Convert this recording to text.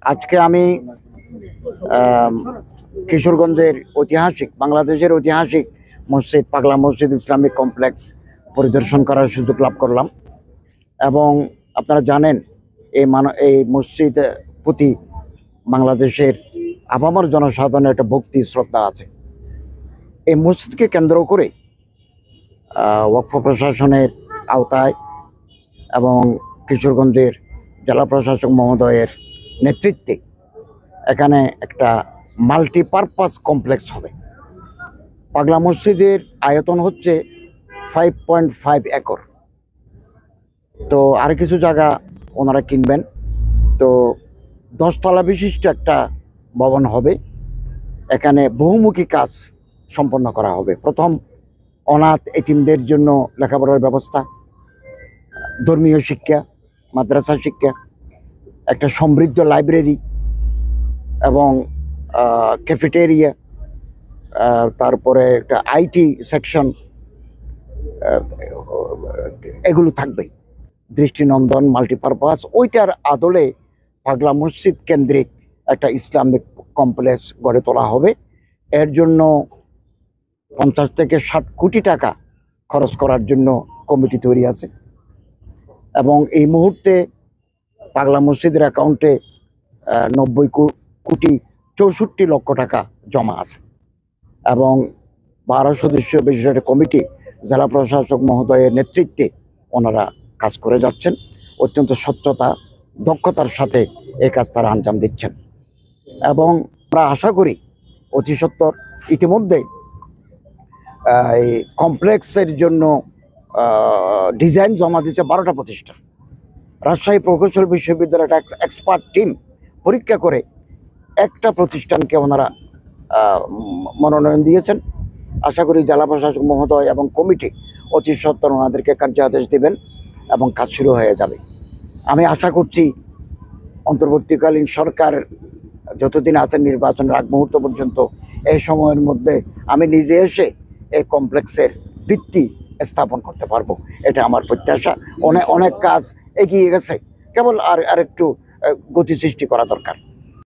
আজকে আমি কিশোরগঞ্জের বাংলাদেশের ঐতিহাসিক মসজিদ পাগলা মসজিদ ইসলামিক কমপ্লেক্স পরিদর্শন করার সুযোগ লাভ করলাম। এবং আপনারা জানেন এই মসজিদ প্রতি বাংলাদেশের আপামর জনসাধারণের একটা ভক্তি শ্রদ্ধা আছে। এই মসজিদকে কেন্দ্র করে ওয়াকফ প্রশাসনের আওতায় এবং কিশোরগঞ্জের জেলা প্রশাসক মহোদয়ের নেতৃত্বে এখানে একটা মাল্টিপারপাস কমপ্লেক্স হবে। পাগলা মসজিদের আয়তন হচ্ছে 5.5 একর। তো আর কিছু জায়গা ওনারা কিনবেন। তো 10 তলা বিশিষ্ট একটা ভবন হবে। এখানে বহুমুখী কাজ সম্পন্ন করা হবে। প্রথম অনাথ এতিমদের জন্য লেখাপড়ার ব্যবস্থা, ধর্মীয় শিক্ষা, মাদ্রাসা শিক্ষা, একটা সমৃদ্ধ লাইব্রেরি এবং ক্যাফেটেরিয়া, তারপরে একটা আইটি সেকশন, এগুলো থাকবে। দৃষ্টিনন্দন মাল্টিপারপাস ওইটার আদলে পাগলা মসজিদ কেন্দ্রিক একটা ইসলামিক কমপ্লেক্স গড়ে তোলা হবে। এর জন্য 50 থেকে 60 কোটি টাকা খরচ করার জন্য কমিটি তৈরি আছে। এবং এই মুহূর্তে পাগলা মসজিদের অ্যাকাউন্টে 90,64,00,00,000 টাকা জমা আছে। এবং 12 সদস্য বিশিষ্ট একটা কমিটি জেলা প্রশাসক মহোদয়ের নেতৃত্বে ওনারা কাজ করে যাচ্ছেন। অত্যন্ত স্বচ্ছতা, দক্ষতার সাথে এই কাজ তারা আঞ্জাম দিচ্ছেন। এবং আমরা আশা করি অতি সত্বর ইতিমধ্যে এই কমপ্লেক্সের জন্য ডিজাইন জমা দিচ্ছে 12টা প্রতিষ্ঠান। রাজশাহী প্রকৌশল বিশ্ববিদ্যালয়ের একটা এক্সপার্ট টিম পরীক্ষা করে একটা প্রতিষ্ঠানকে ওনারা মনোনয়ন দিয়েছেন। আশা করি জেলা প্রশাসক মহোদয় এবং কমিটি অতি সত্বর ওনাদেরকে কার্যাদেশ দেবেন এবং কাজ শুরু হয়ে যাবে। আমি আশা করছি অন্তর্বর্তীকালীন সরকার যতদিন আছেন নির্বাচনের আগ মুহূর্ত পর্যন্ত এই সময়ের মধ্যে আমি নিজে এসে এই কমপ্লেক্সের ভিত্তি স্থাপন করতে পারবো। এটা আমার প্রত্যাশা। অনেক কাজ এগিয়ে গেছে, কেবল আর একটু গতি সৃষ্টি করা দরকার।